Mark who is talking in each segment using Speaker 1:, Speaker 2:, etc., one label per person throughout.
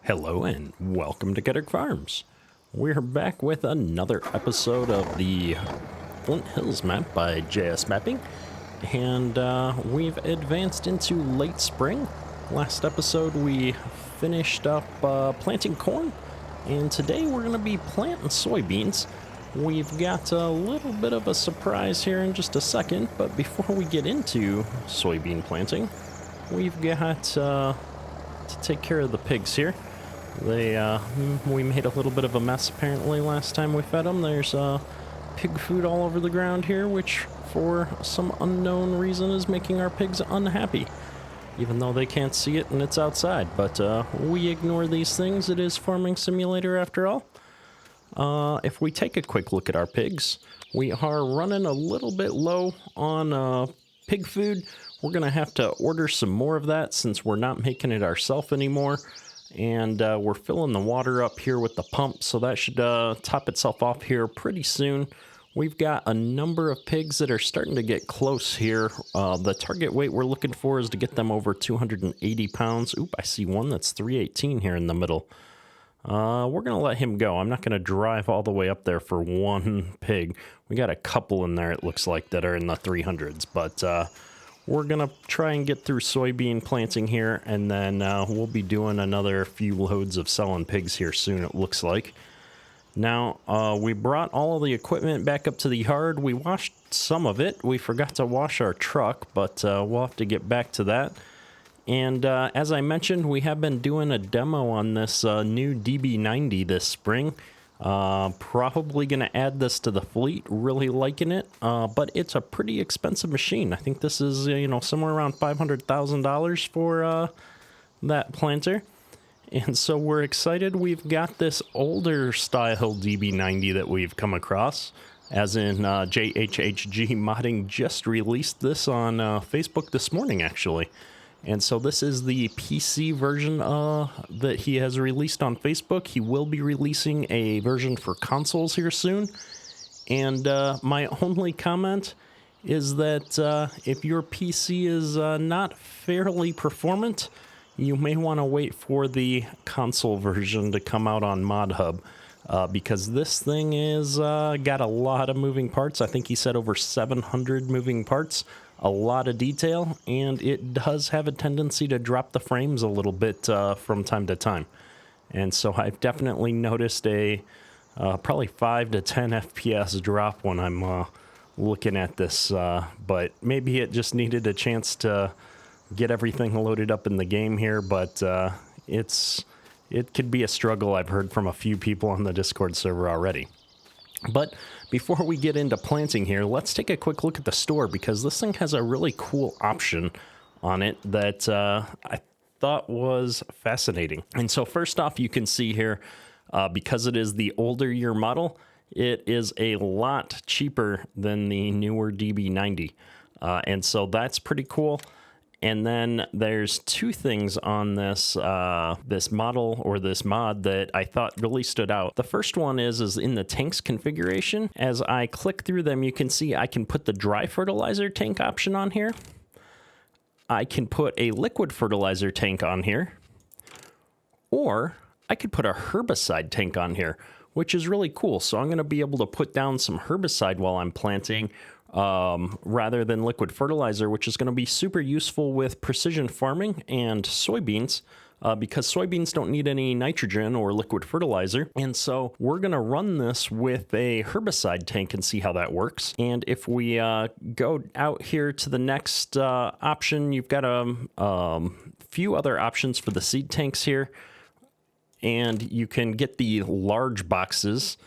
Speaker 1: Hello and welcome to Getter Farms. We're back with another episode of the Flint Hills map by JS Mapping, and we've advanced into late spring. Last episode we finished up planting corn, and today we're going to be planting soybeans. We've got a little bit of a surprise here in just a second, but before we get into soybean planting, we've got to take care of the pigs here. We made a little bit of a mess apparently last time we fed them. There's pig food all over the ground here, which for some unknown reason is making our pigs unhappy, even though they can't see it and it's outside. But we ignore these things. It is Farming Simulator after all. If we take a quick look at our pigs, we are running a little bit low on pig food. We're going to have to order some more of that since we're not making it ourselves anymore. And we're filling the water up here with the pump, so that should top itself off here pretty soon. We've got a number of pigs that are starting to get close here. The target weight we're looking for is to get them over 280 pounds. Oop, I see one that's 318 here in the middle. We're going to let him go. I'm not going to drive all the way up there for one pig. We got a couple in there, it looks like, that are in the 300s, but we're going to try and get through soybean planting here, and then we'll be doing another few loads of selling pigs here soon, it looks like. Now, we brought all of the equipment back up to the yard. We washed some of it. We forgot to wash our truck, but we'll have to get back to that. And as I mentioned, we have been doing a demo on this new DB90 this spring. Probably going to add this to the fleet. Really liking it, but it's a pretty expensive machine. I think this is somewhere around $500,000 for that planter. And so we're excited. We've got this older style DB90 that we've come across, as in JHHG Modding just released this on Facebook this morning, actually. And so this is the PC version that he has released on Facebook. He will be releasing a version for consoles here soon. And my only comment is that if your PC is not fairly performant, you may want to wait for the console version to come out on ModHub. Because this thing is got a lot of moving parts. I think he said over 700 moving parts. A lot of detail, and it does have a tendency to drop the frames a little bit from time to time. And so I've definitely noticed a probably 5 to 10 FPS drop when I'm looking at this, but maybe it just needed a chance to get everything loaded up in the game here, but it could be a struggle. I've heard from a few people on the Discord server already. But before we get into planting here, let's take a quick look at the store, because this thing has a really cool option on it that I thought was fascinating. And so first off, you can see here, because it is the older year model, it is a lot cheaper than the newer DB90. And so that's pretty cool. And then there's two things on this this model or this mod that I thought really stood out. The first one is in the tanks configuration. As I click through them, you can see I can put the dry fertilizer tank option on here. I can put a liquid fertilizer tank on here. Or I could put a herbicide tank on here, which is really cool. So I'm going to be able to put down some herbicide while I'm planting, rather than liquid fertilizer, which is going to be super useful with precision farming and soybeans, because soybeans don't need any nitrogen or liquid fertilizer. And so we're going to run this with a herbicide tank and see how that works. And if we go out here to the next option, you've got a few other options for the seed tanks here. And you can get the large boxes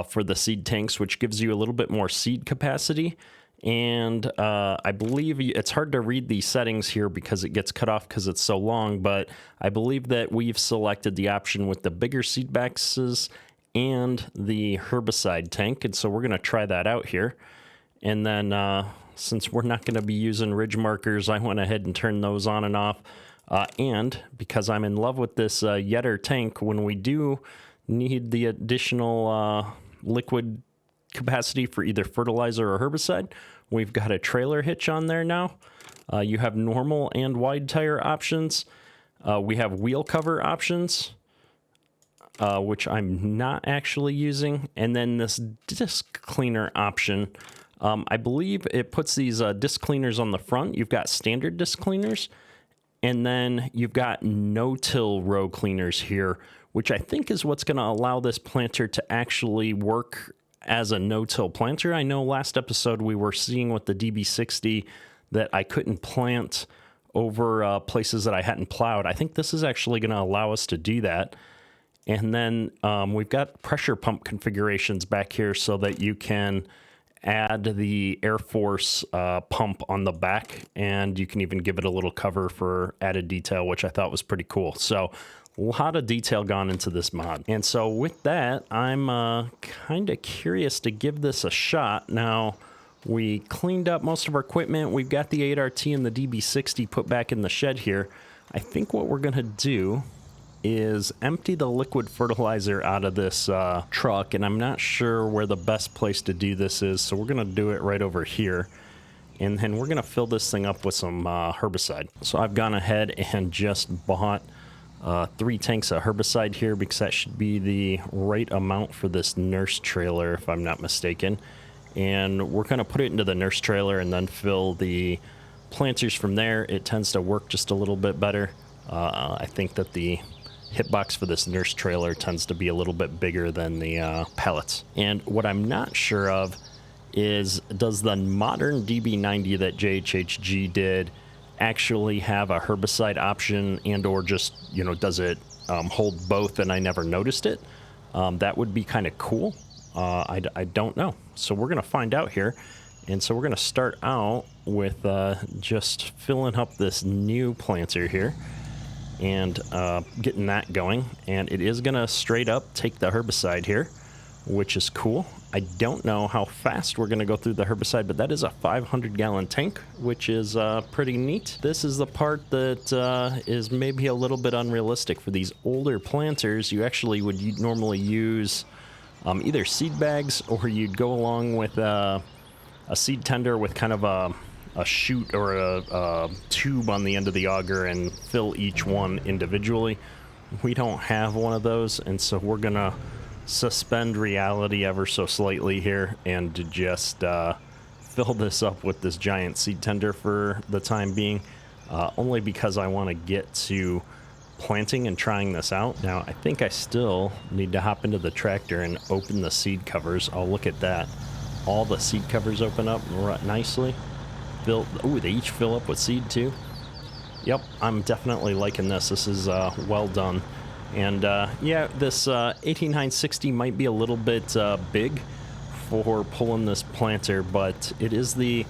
Speaker 1: for the seed tanks, which gives you a little bit more seed capacity. And I believe it's hard to read the settings here because it gets cut off because it's so long, but I believe that we've selected the option with the bigger seed boxes and the herbicide tank. And so we're going to try that out here. And then since we're not going to be using ridge markers, I went ahead and turned those on and off. And because I'm in love with this Yetter tank, when we do need the additional liquid capacity for either fertilizer or herbicide, we've got a trailer hitch on there now. You have normal and wide tire options. We have wheel cover options. which I'm not actually using. And then this disc cleaner option, I believe it puts these disc cleaners on the front. You've got standard disc cleaners, and then you've got no-till row cleaners here, which I think is what's going to allow this planter to actually work as a no-till planter. I know last episode we were seeing with the DB60 that I couldn't plant over places that I hadn't plowed. I think this is actually going to allow us to do that. And then we've got pressure pump configurations back here so that you can add the Air Force pump on the back, and you can even give it a little cover for added detail, which I thought was pretty cool. So a lot of detail gone into this mod. And so with that, I'm kind of curious to give this a shot. Now, we cleaned up most of our equipment. We've got the 8RT and the DB60 put back in the shed here. I think what we're going to do is empty the liquid fertilizer out of this truck, and I'm not sure where the best place to do this is, so we're going to do it right over here. And then we're going to fill this thing up with some herbicide. So I've gone ahead and just bought 3 tanks of herbicide here because that should be the right amount for this nurse trailer, if I'm not mistaken. And we're going to put it into the nurse trailer and then fill the planters from there. It tends to work just a little bit better. I think that the hitbox for this nurse trailer tends to be a little bit bigger than the pallets. And what I'm not sure of is, does the modern DB90 that JHHG did actually have a herbicide option, and or just, you know, does it hold both and I never noticed it? That would be kind of cool. I don't know. So we're going to find out here. And so we're going to start out with just filling up this new planter here and getting that going. And it is going to straight up take the herbicide here, which is cool. I don't know how fast we're going to go through the herbicide, but that is a 500-gallon tank, which is pretty neat. This is the part that is maybe a little bit unrealistic. For these older planters, you actually would normally use either seed bags, or you'd go along with a seed tender with kind of a chute or a tube on the end of the auger and fill each one individually. We don't have one of those, and so we're going to suspend reality ever so slightly here and to just fill this up with this giant seed tender for the time being, only because I want to get to planting and trying this out. Now, I think I still need to hop into the tractor and open the seed covers. I'll look at that. All the seed covers open up nicely. Oh, they each fill up with seed too. Yep, I'm definitely liking this. This is well done. And yeah, this 8960 might be a little bit big for pulling this planter, but it is the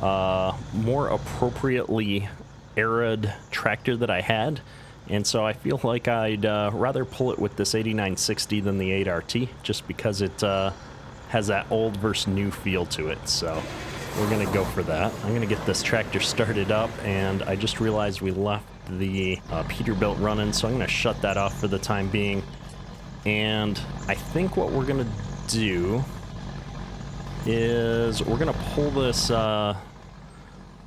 Speaker 1: more appropriately arid tractor that I had. And so I feel like I'd rather pull it with this 8960 than the 8RT, just because it has that old versus new feel to it. So we're going to go for that. I'm going to get this tractor started up, and I just realized we left the Peterbilt running, so I'm going to shut that off for the time being. And I think what we're going to do is we're going to pull this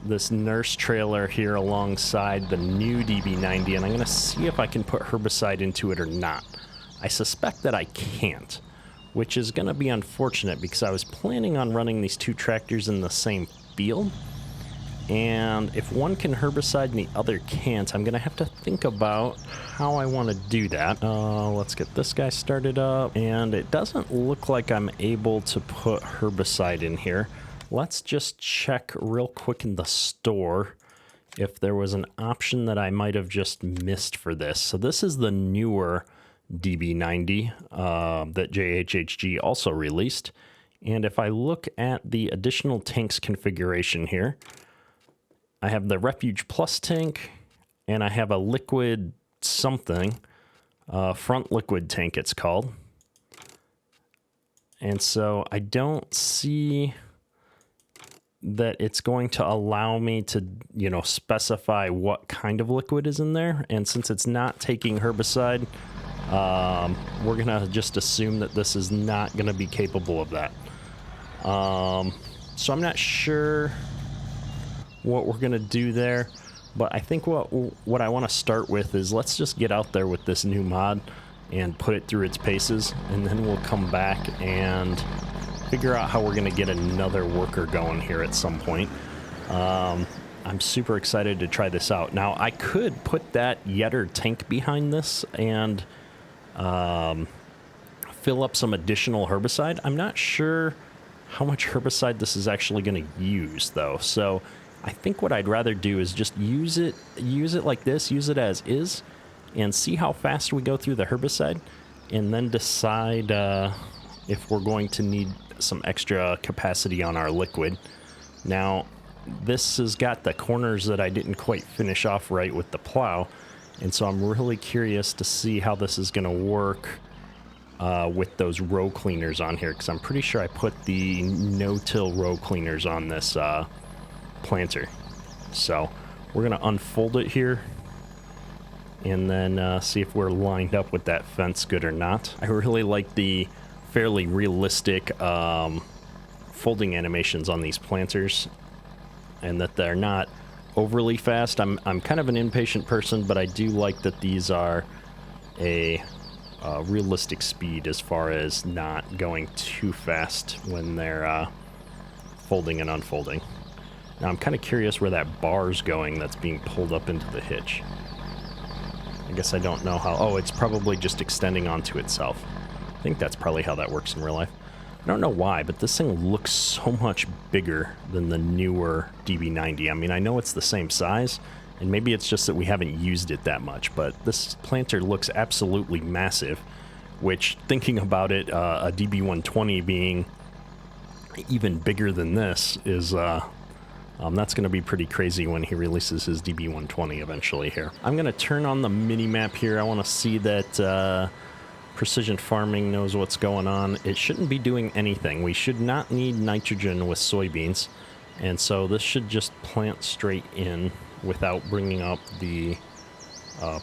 Speaker 1: this nurse trailer here alongside the new DB90, and I'm going to see if I can put herbicide into it or not. I suspect that I can't, which is going to be unfortunate because I was planning on running these two tractors in the same field. And if one can herbicide and the other can't, I'm going to have to think about how I want to do that. Let's get this guy started up. And it doesn't look like I'm able to put herbicide in here. Let's just check real quick in the store if there was an option that I might have just missed for this. So this is the newer DB90 that JHHG also released. And if I look at the additional tanks configuration here, I have the Refuge Plus tank, and I have a liquid something, front liquid tank it's called. And so I don't see that it's going to allow me to, you know, specify what kind of liquid is in there. And since it's not taking herbicide, we're going to just assume that this is not going to be capable of that. So I'm not sure what we're going to do there, but I think what I want to start with is let's just get out there with this new mod and put it through its paces, and then we'll come back and figure out how we're going to get another worker going here at some point. I'm super excited to try this out. Now, I could put that Yetter tank behind this and fill up some additional herbicide. I'm not sure how much herbicide this is actually going to use, though. So I think what I'd rather do is just use it like this, use it as is, and see how fast we go through the herbicide, and then decide if we're going to need some extra capacity on our liquid. Now, this has got the corners that I didn't quite finish off right with the plow, and so I'm really curious to see how this is going to work with those row cleaners on here, because I'm pretty sure I put the no-till row cleaners on this planter. So we're going to unfold it here and then see if we're lined up with that fence good or not. I really like the fairly realistic folding animations on these planters, and that they're not overly fast. I'm kind of an impatient person, but I do like that these are a realistic speed as far as not going too fast when they're folding and unfolding. Now I'm kind of curious where that bar's going that's being pulled up into the hitch. I guess I don't know how. Oh, it's probably just extending onto itself. I think that's probably how that works in real life. I don't know why, but this thing looks so much bigger than the newer DB90. I mean, I know it's the same size, and maybe it's just that we haven't used it that much, but this planter looks absolutely massive, which, thinking about it, a DB120 being even bigger than this is, that's going to be pretty crazy when he releases his DB120 eventually here. I'm going to turn on the mini-map here. I want to see that Precision Farming knows what's going on. It shouldn't be doing anything. We should not need nitrogen with soybeans, and so this should just plant straight in without bringing up the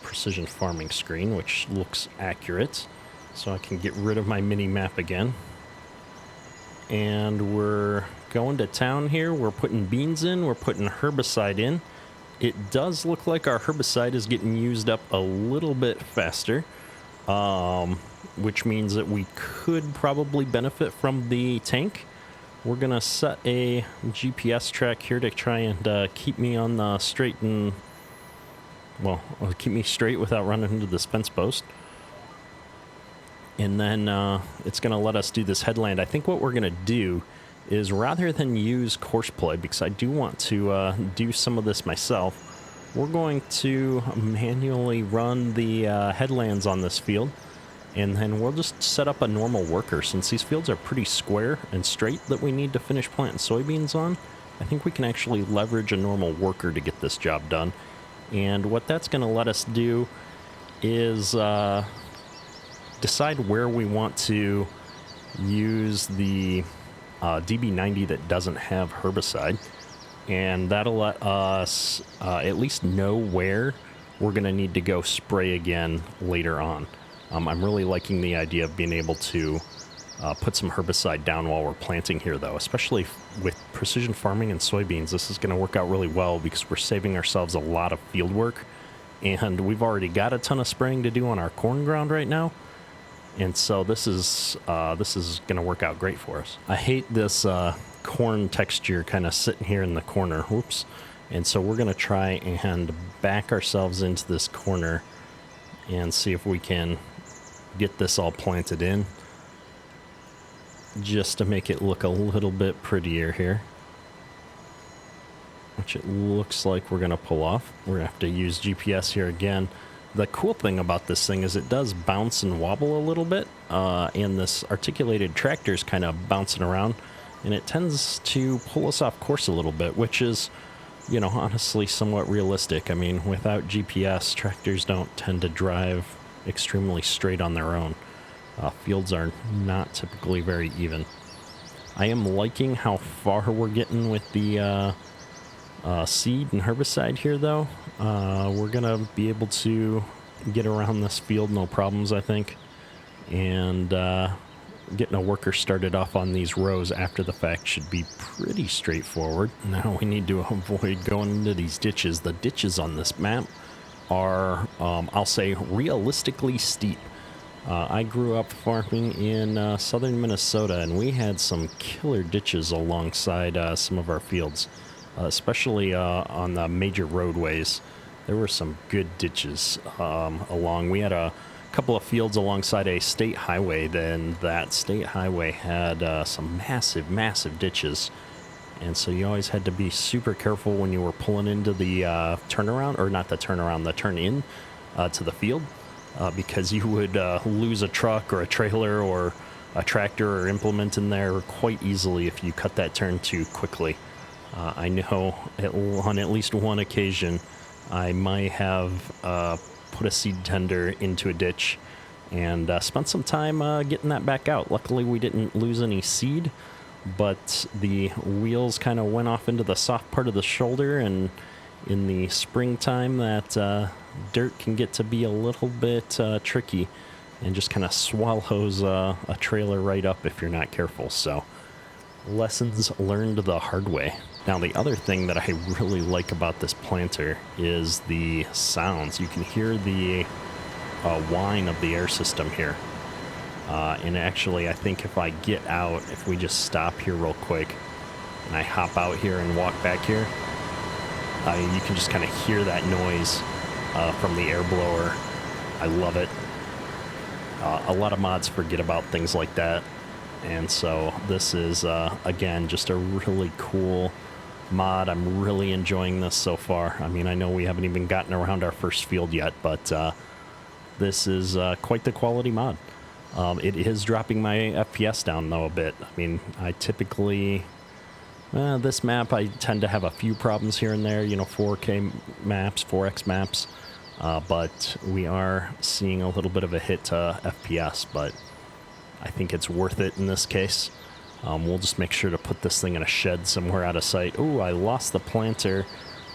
Speaker 1: Precision Farming screen, which looks accurate. So I can get rid of my mini-map again. And we're going to town here. We're putting beans in. We're putting herbicide in. It does look like our herbicide is getting used up a little bit faster, which means that we could probably benefit from the tank. We're going to set a GPS track here to try and keep me on the straight and, well, keep me straight without running into this fence post. And then it's going to let us do this headland. I think what we're going to do is, rather than use course play, because I do want to do some of this myself, we're going to manually run the headlands on this field, and then we'll just set up a normal worker. Since these fields are pretty square and straight that we need to finish planting soybeans on, I think we can actually leverage a normal worker to get this job done. And what that's going to let us do is decide where we want to use the DB90 that doesn't have herbicide, and that'll let us at least know where we're going to need to go spray again later on. I'm really liking the idea of being able to put some herbicide down while we're planting here, though, especially with precision farming and soybeans. This is going to work out really well because we're saving ourselves a lot of field work, and we've already got a ton of spraying to do on our corn ground right now. And so this is going to work out great for us. I hate this corn texture kind of sitting here in the corner. Whoops. And so we're going to try and back ourselves into this corner and see if we can get this all planted in, just to make it look a little bit prettier here, which it looks like we're going to pull off. We're going to have to use GPS here again. The cool thing about this thing is it does bounce and wobble a little bit, and this articulated tractor is kind of bouncing around, and it tends to pull us off course a little bit, which is, you know, honestly somewhat realistic. I mean, without GPS, tractors don't tend to drive extremely straight on their own. Fields are not typically very even. I am liking how far we're getting with the seed and herbicide here, though. We're gonna be able to get around this field no problems, I think, and getting a worker started off on these rows after the fact should be pretty straightforward. Now we need to avoid going into these ditches. The ditches on this map are, I'll say, realistically steep. I grew up farming in southern Minnesota, and we had some killer ditches alongside some of our fields, especially on the major roadways. There were some good ditches along. We had a couple of fields alongside a state highway. Then that state highway had some massive, massive ditches. And so you always had to be super careful when you were pulling into the turnaround, or not the turnaround, the turn in to the field, because you would lose a truck or a trailer or a tractor or implement in there quite easily if you cut that turn too quickly. I know on at least one occasion I might have put a seed tender into a ditch and spent some time getting that back out. Luckily, we didn't lose any seed, but the wheels kind of went off into the soft part of the shoulder, and in the springtime that dirt can get to be a little bit tricky and just kind of swallows a trailer right up if you're not careful. So lessons learned the hard way. Now, the other thing that I really like about this planter is the sounds. You can hear the whine of the air system here. And actually, I think if I get out, if we just stop here real quick and I hop out here and walk back here, you can just kind of hear that noise from the air blower. I love it. A lot of mods forget about things like that. And so this is, again, just a really cool mod. I'm really enjoying this so far. I mean, I know we haven't even gotten around our first field yet, but this is quite the quality mod. It is dropping my FPS down, though, a bit. I mean, I typically... this map, I tend to have a few problems here and there, 4K maps, 4X maps, but we are seeing a little bit of a hit to FPS, but I think it's worth it in this case. We'll just make sure to put this thing in a shed somewhere out of sight. Ooh, I lost the planter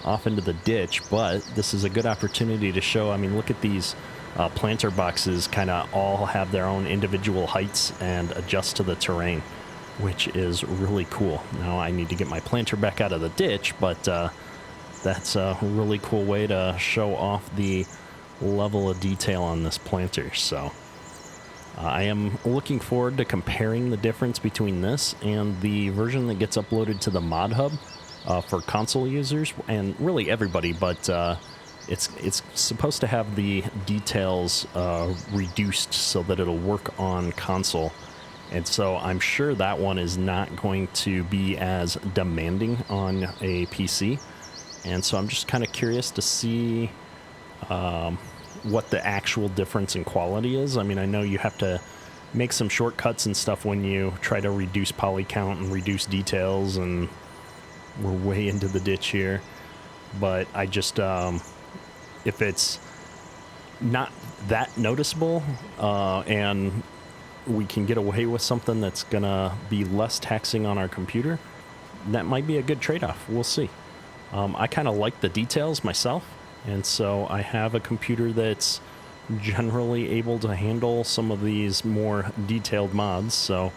Speaker 1: off into the ditch, but this is a good opportunity to show. I mean, look at these planter boxes kind of all have their own individual heights and adjust to the terrain, which is really cool. Now I need to get my planter back out of the ditch, but that's a really cool way to show off the level of detail on this planter. So I am looking forward to comparing the difference between this and the version that gets uploaded to the mod hub for console users, and really everybody, but it's supposed to have the details reduced so that it'll work on console. And so I'm sure that one is not going to be as demanding on a PC. And so I'm just kind of curious to see what the actual difference in quality is. I mean, I know you have to make some shortcuts and stuff when you try to reduce poly count and reduce details, and we're way into the ditch here. But I just, if it's not that noticeable and we can get away with something that's gonna be less taxing on our computer, that might be a good trade-off. We'll see. I kind of like the details myself, and so I have a computer that's generally able to handle some of these more detailed mods, so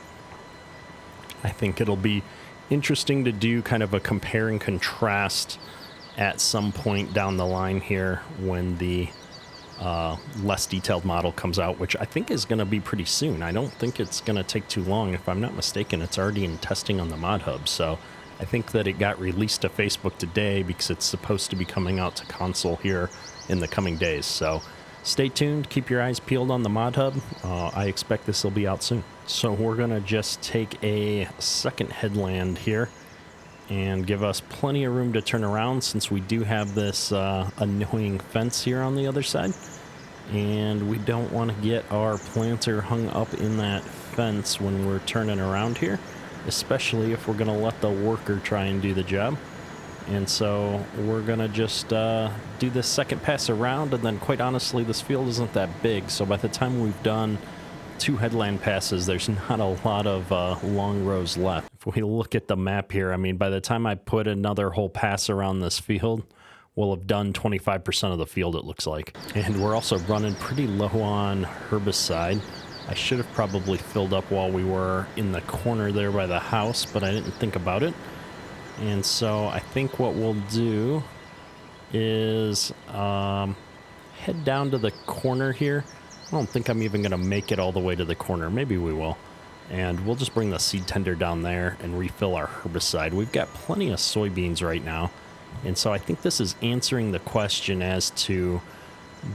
Speaker 1: I think it'll be interesting to do kind of a compare and contrast at some point down the line here when the less detailed model comes out, which I think is going to be pretty soon. I don't think it's going to take too long. If I'm not mistaken, it's already in testing on the mod hub, so I think that it got released to Facebook today because it's supposed to be coming out to console here in the coming days. So stay tuned, keep your eyes peeled on the mod hub. I expect this will be out soon. So we're going to just take a second headland here and give us plenty of room to turn around, since we do have this annoying fence here on the other side. And we don't want to get our planter hung up in that fence when we're turning around here, especially if we're going to let the worker try and do the job. And so we're going to just do this second pass around, and then quite honestly, this field isn't that big, so by the time we've done 2 headland passes, there's not a lot of long rows left. If we look at the map here, I mean, by the time I put another whole pass around this field, we'll have done 25% of the field, it looks like. And we're also running pretty low on herbicide. I should have probably filled up while we were in the corner there by the house, but I didn't think about it. And so I think what we'll do is head down to the corner here I don't think I'm even going to make it all the way to the corner. Maybe we will. And we'll just bring the seed tender down there and refill our herbicide. We've got plenty of soybeans right now. And so I think this is answering the question as to,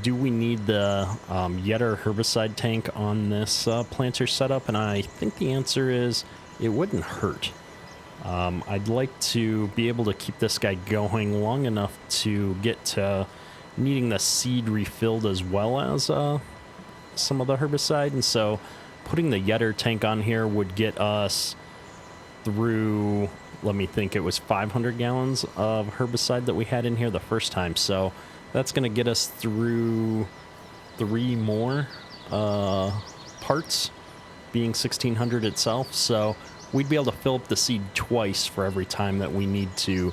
Speaker 1: do we need the Yetter herbicide tank on this planter setup? And I think the answer is it wouldn't hurt. I'd like to be able to keep this guy going long enough to get to needing the seed refilled as well as some of the herbicide. And so putting the Yetter tank on here would get us through, let me think, it was 500 gallons of herbicide that we had in here the first time. So that's going to get us through 3 more parts, being 1,600 itself. So we'd be able to fill up the seed twice for every time that we need to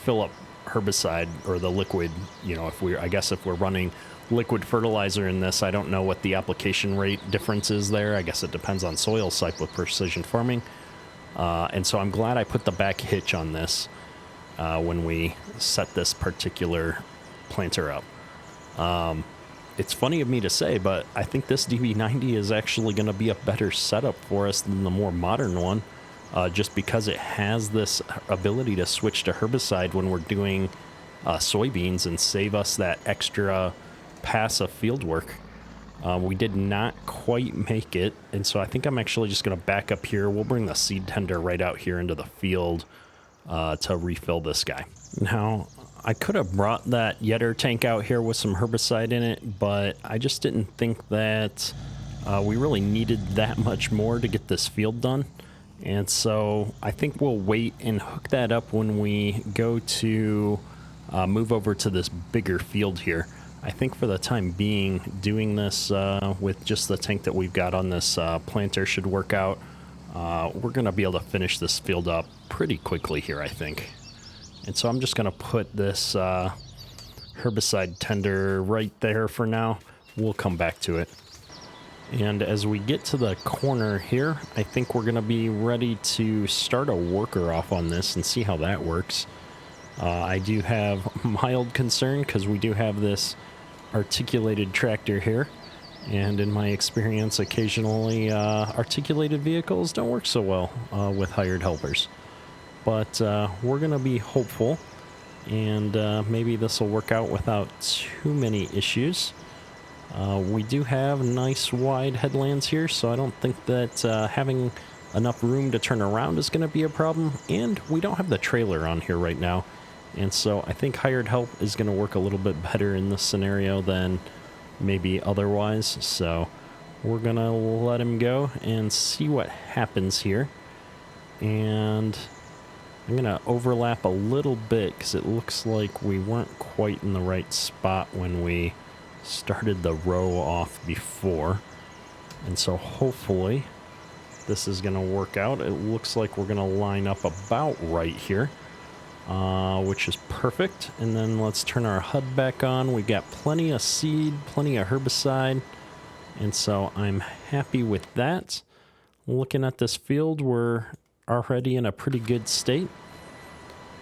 Speaker 1: fill up herbicide or the liquid. You know, I guess if we're running liquid fertilizer in this, I don't know what the application rate difference is there. I guess it depends on soil type with precision farming. And so I'm glad I put the back hitch on this when we set this particular planter up. It's funny of me to say, but I think this DB90 is actually going to be a better setup for us than the more modern one, just because it has this ability to switch to herbicide when we're doing soybeans and save us that extra pass of field work. We did not quite make it, and so I think I'm actually just going to back up here. We'll bring the seed tender right out here into the field to refill this guy. Now, I could have brought that Yetter tank out here with some herbicide in it, but I just didn't think that we really needed that much more to get this field done. And so I think we'll wait and hook that up when we go to move over to this bigger field here. I think for the time being, doing this with just the tank that we've got on this planter should work out. We're going to be able to finish this field up pretty quickly here, I think. And so I'm just going to put this herbicide tender right there for now. We'll come back to it. And as we get to the corner here, I think we're going to be ready to start a worker off on this and see how that works. I do have mild concern because we do have this articulated tractor here. And in my experience, occasionally articulated vehicles don't work so well with hired helpers. But we're going to be hopeful, and maybe this will work out without too many issues. We do have nice wide headlands here, so I don't think that having enough room to turn around is going to be a problem. And we don't have the trailer on here right now. And so I think hired help is going to work a little bit better in this scenario than maybe otherwise. So we're going to let him go and see what happens here. And I'm going to overlap a little bit because it looks like we weren't quite in the right spot when we started the row off before. And so hopefully this is going to work out. It looks like we're going to line up about right here, which is perfect. And then let's turn our HUD back on. We got plenty of seed, plenty of herbicide. And so I'm happy with that. Looking at this field, we're already in a pretty good state.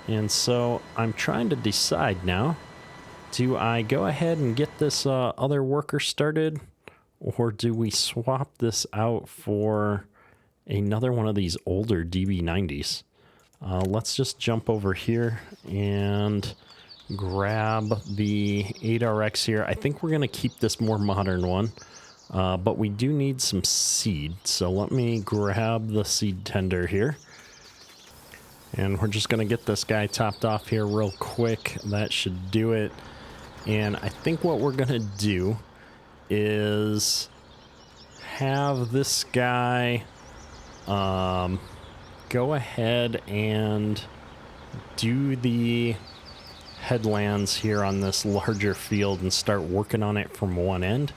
Speaker 1: And so I'm trying to decide now, do I go ahead and get this other worker started, or do we swap this out for another one of these older DB90s? Let's just jump over here and grab the 8RX here. I think we're going to keep this more modern one, but we do need some seed. So let me grab the seed tender here. And we're just going to get this guy topped off here real quick. That should do it. And I think what we're going to do is have this guy go ahead and do the headlands here on this larger field and start working on it from one end.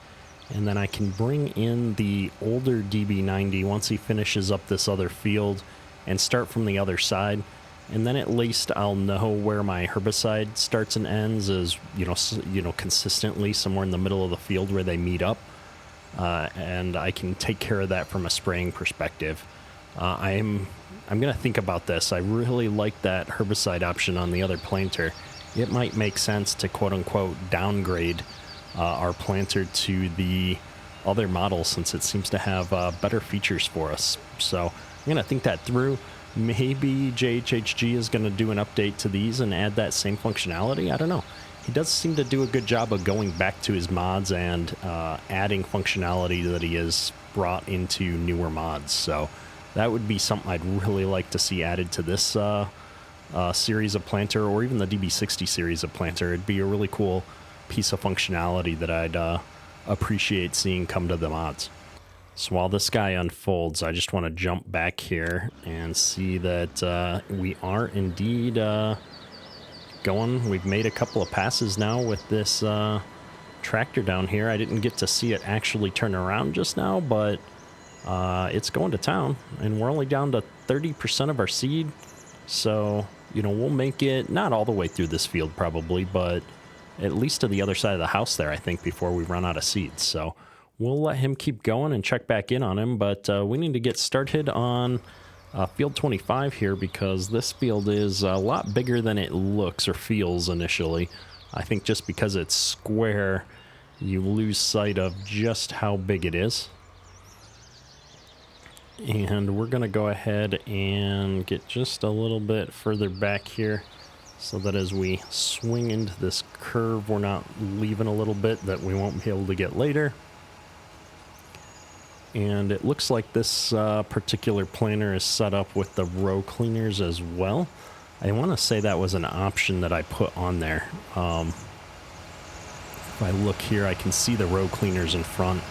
Speaker 1: And then I can bring in the older DB90 once he finishes up this other field and start from the other side. And then at least I'll know where my herbicide starts and ends is, you know, consistently somewhere in the middle of the field where they meet up. And I can take care of that from a spraying perspective. I'm going to think about this. I really like that herbicide option on the other planter. It might make sense to quote unquote downgrade our planter to the other models since it seems to have better features for us. So I'm going to think that through. Maybe JHHG is going to do an update to these and add that same functionality. I don't know. He does seem to do a good job of going back to his mods and adding functionality that he has brought into newer mods. So that would be something I'd really like to see added to this series of planter, or even the DB60 series of planter. It'd be a really cool piece of functionality that I'd appreciate seeing come to the mods. So while this guy unfolds, I just want to jump back here and see that we are indeed going. We've made a couple of passes now with this tractor down here. I didn't get to see it actually turn around just now, but it's going to town, and we're only down to 30% of our seed. So, you know, we'll make it not all the way through this field probably, but at least to the other side of the house there, I think, before we run out of seeds. So we'll let him keep going and check back in on him, but we need to get started on field 25 here, because this field is a lot bigger than it looks or feels initially. I think just because it's square, you lose sight of just how big it is. And we're going to go ahead and get just a little bit further back here so that as we swing into this curve, we're not leaving a little bit that we won't be able to get later. And it looks like this particular planter is set up with the row cleaners as well. I want to say that was an option that I put on there. If I look here, I can see the row cleaners in front.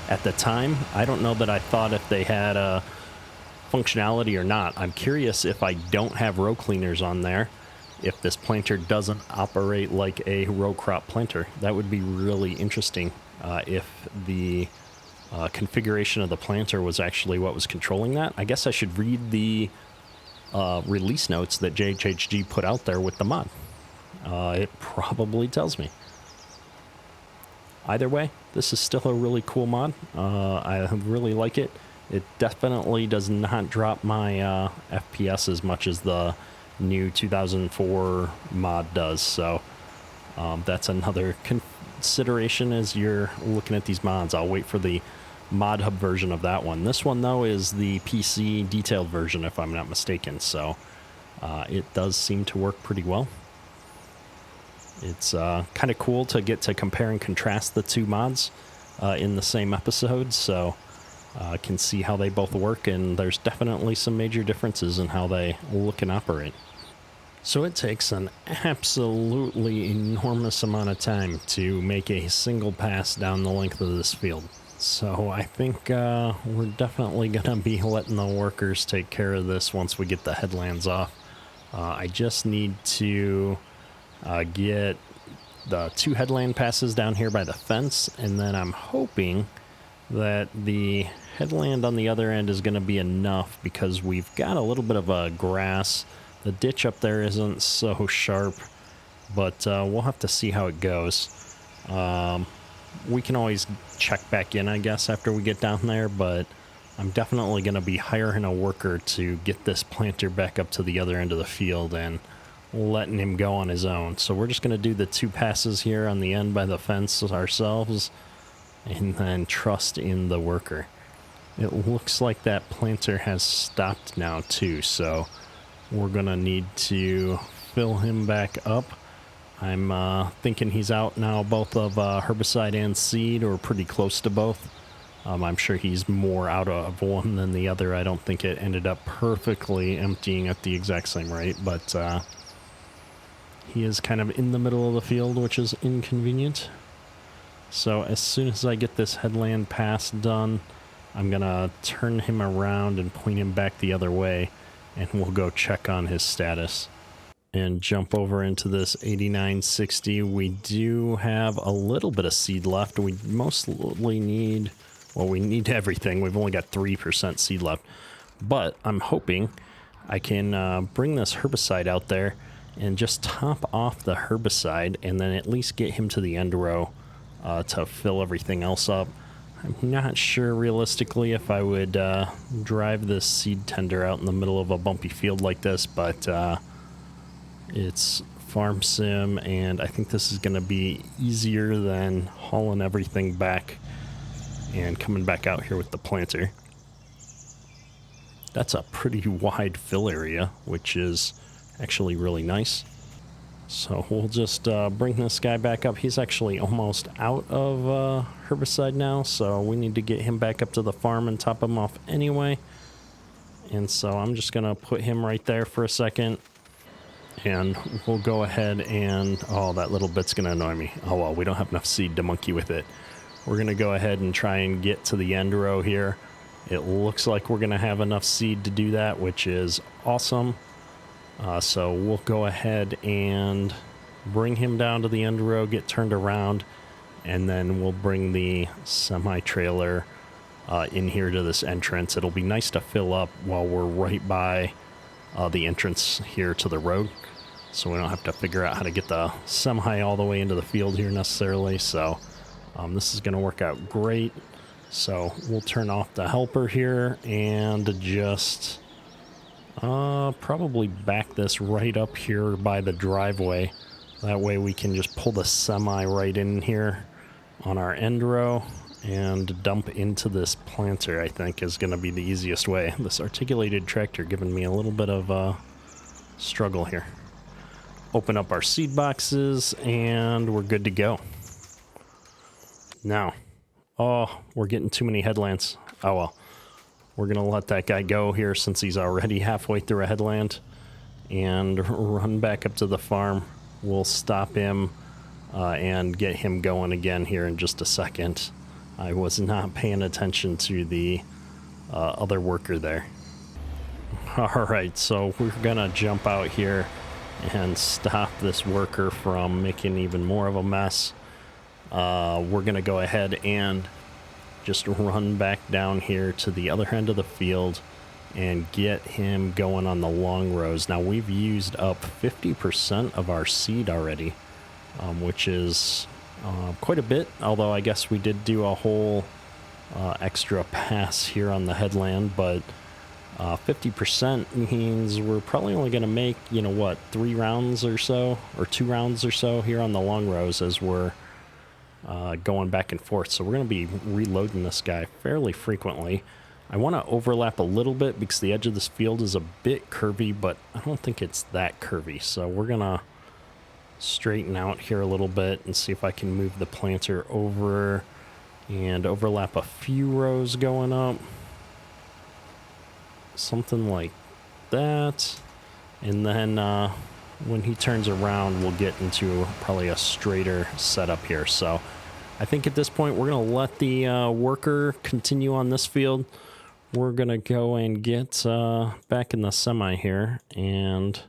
Speaker 1: At the time, I don't know that I thought if they had a functionality or not. I'm curious if I don't have row cleaners on there, if this planter doesn't operate like a row crop planter. That would be really interesting if the configuration of the planter was actually what was controlling that. I guess I should read the release notes that JHHG put out there with the mod. It probably tells me. Either way, this is still a really cool mod. I really like it. It definitely does not drop my FPS as much as the new 2004 mod does. So that's another consideration as you're looking at these mods. I'll wait for the mod hub version of that one. This one, though, is the PC detailed version, if I'm not mistaken. So it does seem to work pretty well. It's kind of cool to get to compare and contrast the two mods in the same episode, so I can see how they both work, and there's definitely some major differences in how they look and operate. So it takes an absolutely enormous amount of time to make a single pass down the length of this field. So I think we're definitely going to be letting the workers take care of this once we get the headlands off. I just need to get the 2 headland passes down here by the fence, and then I'm hoping that the headland on the other end is going to be enough, because we've got a little bit of a grass. The ditch up there isn't so sharp, but we'll have to see how it goes. We can always check back in, I guess, after we get down there, but I'm definitely going to be hiring a worker to get this planter back up to the other end of the field and letting him go on his own. So we're just going to do the 2 passes here on the end by the fence ourselves, and then trust in the worker. It looks like that planter has stopped now too, so we're going to need to fill him back up. I'm thinking he's out now both of herbicide and seed, or pretty close to both. I'm sure he's more out of one than the other. I don't think it ended up perfectly emptying at the exact same rate, but he is kind of in the middle of the field, which is inconvenient. So as soon as I get this headland pass done, I'm going to turn him around and point him back the other way, and we'll go check on his status. And jump over into this 8960. We do have a little bit of seed left. We mostly need, well, we need everything. We've only got 3% seed left. But I'm hoping I can bring this herbicide out there and just top off the herbicide, and then at least get him to the end row to fill everything else up. I'm not sure realistically if I would drive this seed tender out in the middle of a bumpy field like this, but it's farm sim, and I think this is going to be easier than hauling everything back and coming back out here with the planter. That's a pretty wide fill area, which is actually really nice. So we'll just bring this guy back up. He's actually almost out of herbicide now, so we need to get him back up to the farm and top him off anyway. And so I'm just going to put him right there for a second. And we'll go ahead and... Oh, that little bit's going to annoy me. Oh, well, we don't have enough seed to monkey with it. We're going to go ahead and try and get to the end row here. It looks like we're going to have enough seed to do that, which is awesome. So we'll go ahead and bring him down to the end row, get turned around, and then we'll bring the semi-trailer in here to this entrance. It'll be nice to fill up while we're right by the entrance here to the road, so we don't have to figure out how to get the semi all the way into the field here necessarily. So this is going to work out great. So we'll turn off the helper here and just probably back this right up here by the driveway. That way we can just pull the semi right in here on our end row and dump into this planter, I think, is going to be the easiest way. This articulated tractor giving me a little bit of a struggle here. Open up our seed boxes and we're good to go. Now, oh, we're getting too many headlands. Oh well. We're going to let that guy go here since he's already halfway through a headland and run back up to the farm. We'll stop him and get him going again here in just a second. I was not paying attention to the other worker there. All right, so we're going to jump out here and stop this worker from making even more of a mess. We're going to go ahead and just run back down here to the other end of the field and get him going on the long rows. Now, we've used up 50% of our seed already, which is quite a bit, although I guess we did do a whole extra pass here on the headland, but 50% means we're probably only going to make, 3 rounds or so, or 2 rounds or so here on the long rows as we're going back and forth. So we're going to be reloading this guy fairly frequently. I want to overlap a little bit because the edge of this field is a bit curvy, but I don't think it's that curvy. So we're going to straighten out here a little bit and see if I can move the planter over and overlap a few rows going up. Something like that. And then when he turns around, we'll get into probably a straighter setup here. So I think at this point, we're going to let the worker continue on this field. We're going to go and get back in the semi here and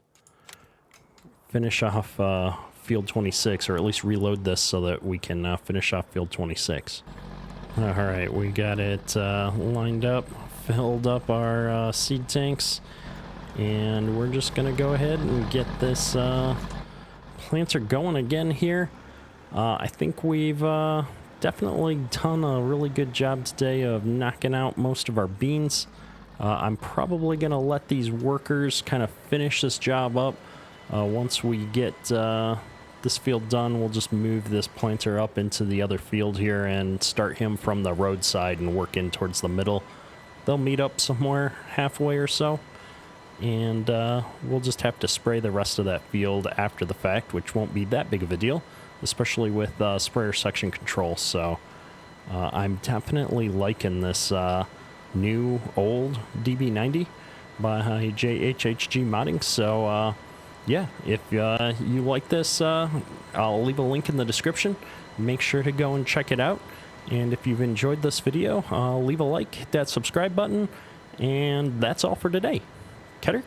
Speaker 1: finish off field 26, or at least reload this so that we can finish off field 26. All right, we got it lined up, filled up our seed tanks, and we're just going to go ahead and get this planter going again here. I think we've definitely done a really good job today of knocking out most of our beans. I'm probably going to let these workers kind of finish this job up. Once we get this field done, we'll just move this planter up into the other field here and start him from the roadside and work in towards the middle. They'll meet up somewhere halfway or so, and we'll just have to spray the rest of that field after the fact, which won't be that big of a deal, especially with sprayer section control. So I'm definitely liking this new old DB90 by JHHG modding. So yeah, if you like this, I'll leave a link in the description. Make sure to go and check it out. And if you've enjoyed this video, leave a like, hit that subscribe button, and that's all for today. Kedrick?